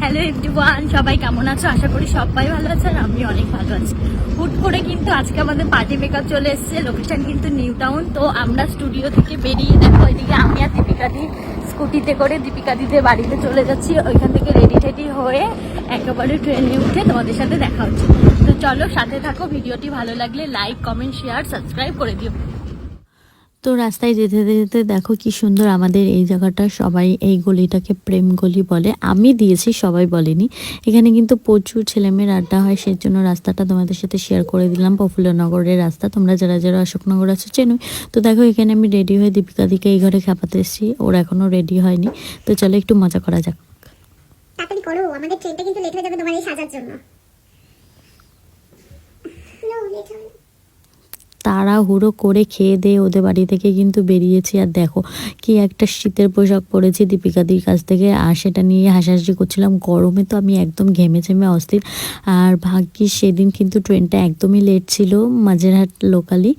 Hello everyone, সবাই কেমন আছো? আশা করি সবাই ভালো আছে আর আমি অনেক ভালো আছি। হুট করে কিন্তু আজকে আমাদের পার্টি মেকআপ চলে এসেছে। লোকেশন কিন্তু নিউ টাউন। তো আমরা স্টুডিও থেকে বেরিয়ে দেখো এদিকে আমি আর দীপিকাদি স্কুটিতে করে দীপিকা দিদের বাড়িতে চলে যাচ্ছি। ওইখান থেকে রেডি টেডি হয়ে একেবারে ট্রেনে উঠে তোমাদের সাথে দেখা হচ্ছে। তো চলো সাথে থাকো, ভিডিওটি ভালো লাগলে লাইক কমেন্ট শেয়ার সাবস্ক্রাইব করে দিও। তো রাস্তায় যেতে যেতে দেখো কি সুন্দর আমাদের এই জায়গাটা। সবাই এই গলিটাকে প্রেম গলি বলে, আমি দিয়েছি, সবাই বলেনি। এখানে কিন্তু প্রচুর ছেলেমেয়ের আড্ডা হয়, সেই জন্য রাস্তাটা তোমাদের সাথে শেয়ার করে দিলাম। প্রফুল্লনগরের রাস্তা, তোমরা যারা যারা অশোকনগর আছো চেনোই। তো দেখো এখানে আমি রেডি হয়ে দীপিকা দিকে এই ঘরে খেপাতে এসেছি, ওর এখনো রেডি হয়নি। তো চলো একটু মজা করা যাক। তাড়াতাড়ি করো, আমাদের ট্রেনটা কিন্তু লেট হয়ে যাবে তোমার এই সাজার জন্য। তাড়াহুড়ো করে খেয়ে দিয়ে ওদের বাড়ি থেকে কিন্তু বেরিয়েছি। আর দেখো কি একটা শীতের পোশাক পরেছি দীপিকাদির কাছ থেকে, আর সেটা নিয়ে হাসাহাসি করছিলাম। গরমে তো আমি একদম ঘেমে ঝেমে অস্থির। আর ভাগ্যিস সেদিন কিন্তু ট্রেনটা একদমই লেট ছিল, মাঝেরহাট লোকালি।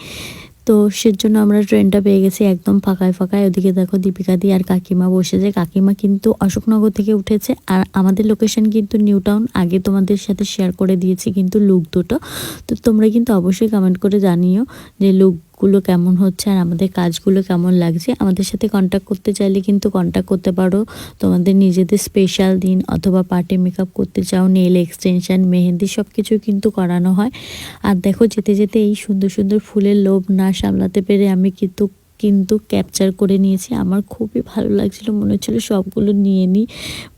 তো সেজন্য আমরা ট্রেনটা পেয়ে গেছি একদম ফাঁকায় ফাঁকায়। ওদিকে দেখো দীপিকাদি আর কাকিমা বসেছে। কাকিমা কিন্তু অশোকনগর থেকে উঠেছে, আর আমাদের লোকেশন কিন্তু নিউ টাউন। আগে তোমাদের সাথে শেয়ার করে দিয়েছি কিন্তু লুক দুটো। তো তোমরা কিন্তু অবশ্যই কমেন্ট করে জানিও যে লুকগুলো কেমন হচ্ছে আর আমাদের কাজগুলো কেমন লাগছে। আমাদের সাথে কন্ট্যাক্ট করতে চাইলে কিন্তু কন্ট্যাক্ট করতে পারো। তোমাদের নিজেদের স্পেশাল দিন অথবা পার্টি মেকআপ করতে চাও, নেল এক্সটেনশন, মেহেন্দি সব কিছু কিন্তু করানো হয়। আর দেখো যেতে যেতে এই সুন্দর সুন্দর ফুলের লোভ না সামলাতে পেরে আমি কিন্তু ক্যাপচার করে নিয়েছি। আমার খুবই ভালো লাগছিল, মনে হচ্ছিল সবগুলো নিয়ে নিই।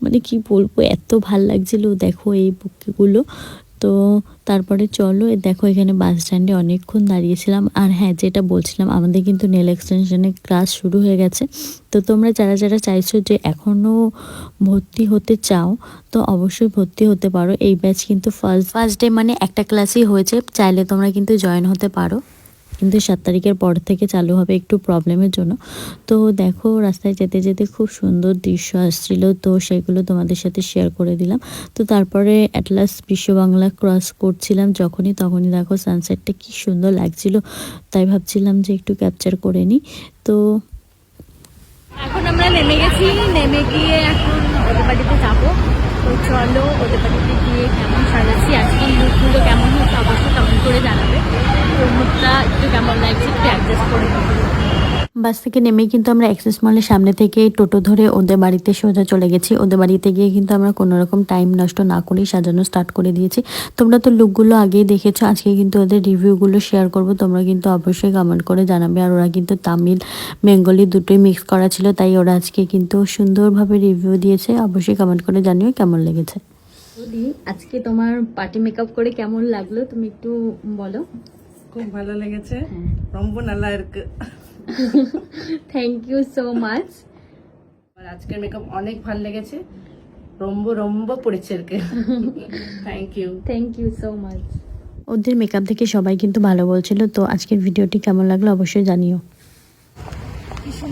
মানে কি বলবো, এত ভাল লাগছিল। দেখো এই বুকেগুলো। তো তারপরে চলো দেখো এখানে বাস স্ট্যান্ডে অনেকক্ষণ দাঁড়িয়েছিলাম। আর হ্যাঁ, যেটা বলছিলাম, আমাদের কিন্তু নেল এক্সটেনশনের ক্লাস শুরু হয়ে গেছে। তো তোমরা যারা যারা চাইছো যে এখনও ভর্তি হতে চাও, তো অবশ্যই ভর্তি হতে পারো। এই ব্যাচ কিন্তু ফার্স্ট ডে মানে একটা ক্লাসই হয়েছে, চাইলে তোমরা কিন্তু জয়েন হতে পারো। কিন্তু 7 তারিখের পর থেকে চালু হবে, একটু প্রবলেমের জন্য। তো দেখো রাস্তায় যেতে যেতে খুব সুন্দর দৃশ্য আসছিল, তো সেগুলো তোমাদের সাথে শেয়ার করে দিলাম। তো তারপরে অ্যাট লাস্ট বিশ্ব বাংলা ক্রস করছিলাম তখনই দেখো সানসেটটা কি সুন্দর লাগছিল। তাই ভাবছিলাম যে একটু ক্যাপচার করে নিই। তো এখন আমরা নেমে গেছি, নেমে গিয়ে এখন ওদের বাড়িতে যাবো। তো চলো ওদের বাড়িতে গিয়ে কেমন সাজাচ্ছি, আজকের লুকগুলো কেমন হচ্ছে অবশ্যই কমেন্ট করে জানাবে। তো মুখটা একটু কেমন লাগছে একটু অ্যাডজাস্ট করে নেবো। বাস থেকে নেমেই কিন্তু আমরা অ্যাক্সেস মলের সামনে থেকে টোটো ধরে ওদের বাড়িতে সোজা চলে গেছি। ওদের বাড়িতে গিয়ে কিন্তু আমরা কোনো রকম টাইম নষ্ট না করেই সাজানো স্টার্ট করে দিয়েছি। তোমরা তো লুকগুলো আগেই দেখেছো, আজকে কিন্তু ওদের রিভিউগুলো শেয়ার করব। তোমরা কিন্তু অবশ্যই কমেন্ট করে জানাবে। আর ওরা কিন্তু তামিল বেঙ্গলি দুটোই মিক্স করা ছিল, তাই ওরা আজকে কিন্তু সুন্দরভাবে রিভিউ দিয়েছে। অবশ্যই কমেন্ট করে জানিও কেমন লেগেছে। আজকে তোমার পার্টি মেকআপ করে কেমন লাগলো তুমি একটু বলো। খুব ভালো লেগেছে, ரொம்ப நல்லா இருக்கு। Thank you so much. আর আজকের মেকআপ অনেক ভালো লেগেছে, ரொம்ப পড়েছে আর কি। Thank you so much. ওদের মেকআপ দেখে সবাই কিন্তু ভালো বলছিল। তো আজকের ভিডিওটি কেমন লাগলো অবশ্যই জানিও।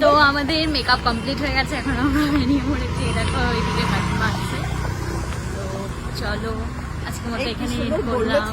তো আমাদের মেকআপ কমপ্লিট হয়ে গেছে, এখন আমরা বেরিয়ে পড়েছি। দেখো ওইদিকে কাকিমা আছে। তো চলো আজকে মতো এখানে করলাম।